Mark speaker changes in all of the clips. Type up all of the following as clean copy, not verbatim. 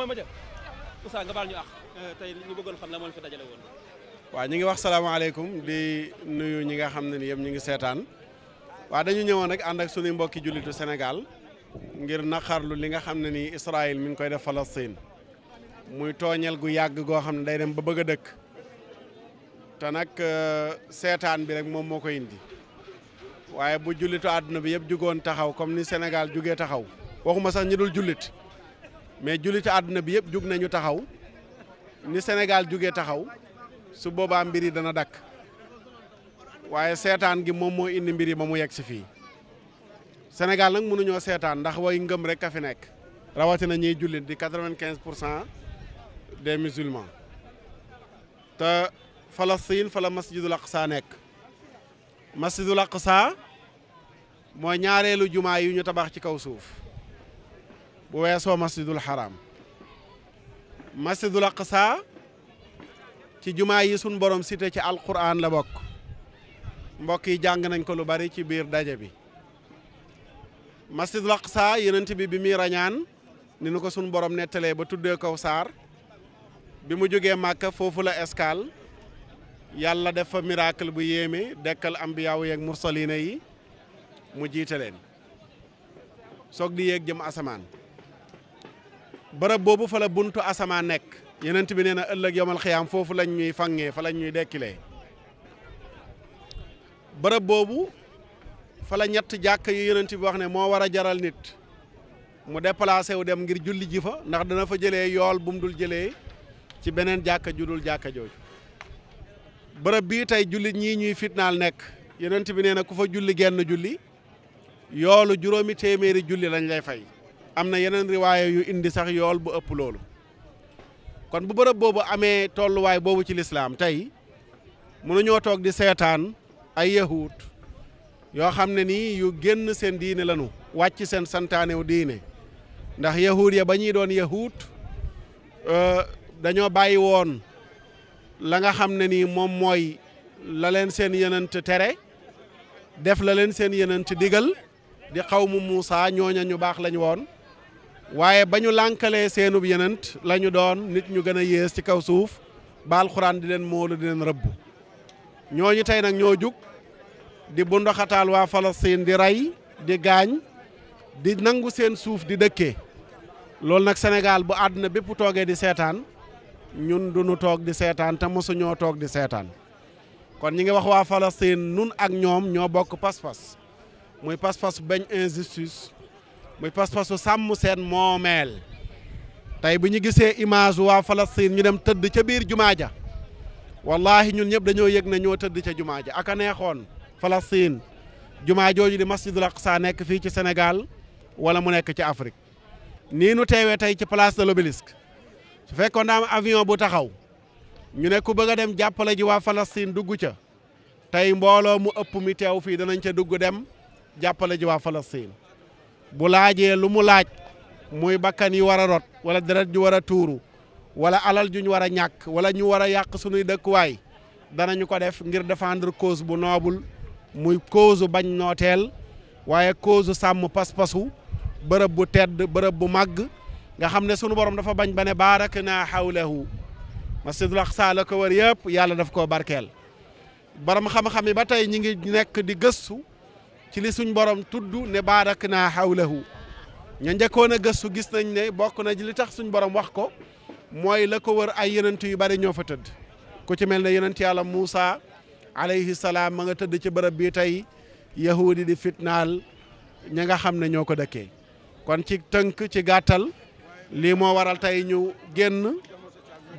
Speaker 1: ma jël Oustaz nga baal ñu tey ñu bëggoon xam la moo fi dajale woon.
Speaker 2: waaw ñu ngi wax salaamaaleykum di nuyu ñi nga xam ne ni yëpp ñu ngi seetaan waaw dañu ñëwoon rek ànd ak suñu mbokki jullitu Sénégal ngir naqarlu li nga xam ne ni Israël mi ngi koy def Palestine muy tooñel gu yàgg goo xam ne day dem ba bëgg a dëkk te nag seetaan bi rek moom moo ko indi waaye bu jullitu àdduna bi yëpp jugoon taxaw comme ni Sénégal jugee taxaw waxuma sax ñi dul jullit mais jullitu àdduna bi yëpp jug nañu taxaw ni Sénégal jugee taxaw su boobaa mbir yi dana dakk waaye seetaan gi moom moo indi mbir yi ba mu yegg si fii Sénégal nag mënuñoo seetaan ndax way ngëm rek a fi nekk rawatina ñiy jullit di 95% des musulmans te Palestine fa la masjidul Aqsa nekk masjidul Aqsa mooy ñaareelu jumaa yu ñu tabax ci kaw suuf bu weesoo masjidul haram masjidul Aqsa ci jumaa yi sun borom cité ci alquran la bokk mbokk yi jàng nañ ko lu bari ci biir daje bi masjidul Aqsa yonent bi muy rañaan ni nu ko sun borom nettalee ba tuddee ko Sarr bi mu jógee Màkka foofu la escale yàlla def fa miracle bu yéeme dekkal ambiyaaw yeeg mursalina yi mu jiite leen soog di yéeg jëm asamaan bërëb boobu fa la buntu asamaan nekk yonent bi nee na ëllëg yomal xiyaam foofu lañ ñuy fangee fa lañ ñuy dekkilee bërëb boobu fa la ñett jàkk yu yonent bi wax ne moo war a jaral nit mu déplacé wu dem ngir julli ji fa ndax dana fa jëlee yool bu mu dul jëlee ci beneen jàkka ju dul jàkka jooju bërëb bii tey jullit ñii ñuy fitnaal nekk yonent bi nee na ku fa julli genn julli yoolu juróomi téeméeri julli lañ lay fay am na yeneen riwaaya yu indi sax yool bu ëpp loolu kon bu bërëb boobu amee tolluwaay boobu ci lislaam tey mënuñoo toog di seetaan ay yahud yoo xam ne nii yu génn seen diine lañu wàcc seen santaanew diine ndax yahud ya ba ñuy doon yahud dañoo bàyyi woon la nga xam ne nii moom mooy la leen seen yenent tere def la leen seen yenent digal di xawmu Muusa ñooña ñu baax lañu woon waaye ba ñu lànkalee seenub yenent la ñu doon nit ñu gën a yées ci kaw suuf ba alxuraan di leen moolu di leen rëbb ñooñu tey nag ñoo jug di bundoxataal waa Palestine di rey di gaañ di nangu seen suuf di dëkkee loolu nag Sénégal bu àdduna bépp toogee di seetaan ñun duñu toog di seetaan te mosuñoo toog di seetaan kon ñi ngi wax waa Palestine nun ak ñoom ñoo bokk pas-pas muy pas-pasu bañ injustice muy pas-pasu sàmm seen moomeel tey bu ñu gisee image waa Palestine ñu dem tëdd ca biir jumaa ja wallahi ñun ñëpp dañoo yëg ne ñoo tëdd ca jumaa ja aka neexoon Palestine jumaa jooju di masjidul Aqsa nekk fii ci Sénégal wala mu nekk ci Afrique nii nu teewee tey ci place de l'Obélisque su fekkoon daa am avion bu taxaw ñu ne ku bëgg a dem jàppale ji waa Palestine dugg ca tey mbooloo mu ëpp mi teew fii danañ ca dugg dem jàppale ji waa Palestine bu laajee lu mu laaj muy bakkan yi war a rot wala deret ju war a tuuru wala alal ju ñu war a ñàkk wala ñu war a yàq sunuy dëkkuwaay danañu ko def ngir défendre cause bu noble muy cause bañ nooteel waaye cause sàmm pas-pasu bërëb bu tedd bërëb bu màgg nga xam ne sunu borom dafa bañ ba ne baarakna hawlahu masjidul Aqsa la ko wër yëpp yàlla daf koo barkeel borom xam-xam yi ba tey ñi ngi nekk di gëstu ci li suñ borom tudd ne baarakna hawlahu ña njëkkoon a gëstu gis nañ ne bokk na li tax suñ borom wax ko mooy la ko wër ay yenent yu bari ñoo fa tëdd ku ci mel ne yenent yàlla Muusa alayhi salaam ma nga tëdd ci bërëb bii tey yahudi di fitnaal ña nga xam ne ñoo ko dëkkee kon ci tënk ci gàttal lii moo waral tey ñu génn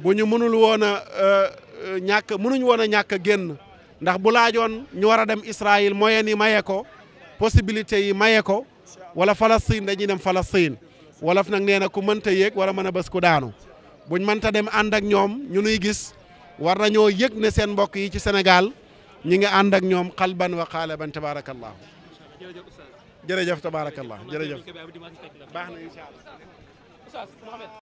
Speaker 2: bu ñu mënul woon a mënuñ woon a ñàkk a génn ndax bu laajoon ñu war a dem Israël moyen yi maye ko possibilité yi maye ko wala Palestine dañuy dem Palestine wolof nag nee na ku mënta yéeg war a mën a bës ku daanu buñ mënta dem ànd ak ñoom ñu nuy gis war nañoo yëg ne seen mbokk yi ci Sénégal ñi ngi ànd ak ñoom xalban wa xaalaban tabarakallahu jërëjëf tabarakallah jërëjëf baax na incha allah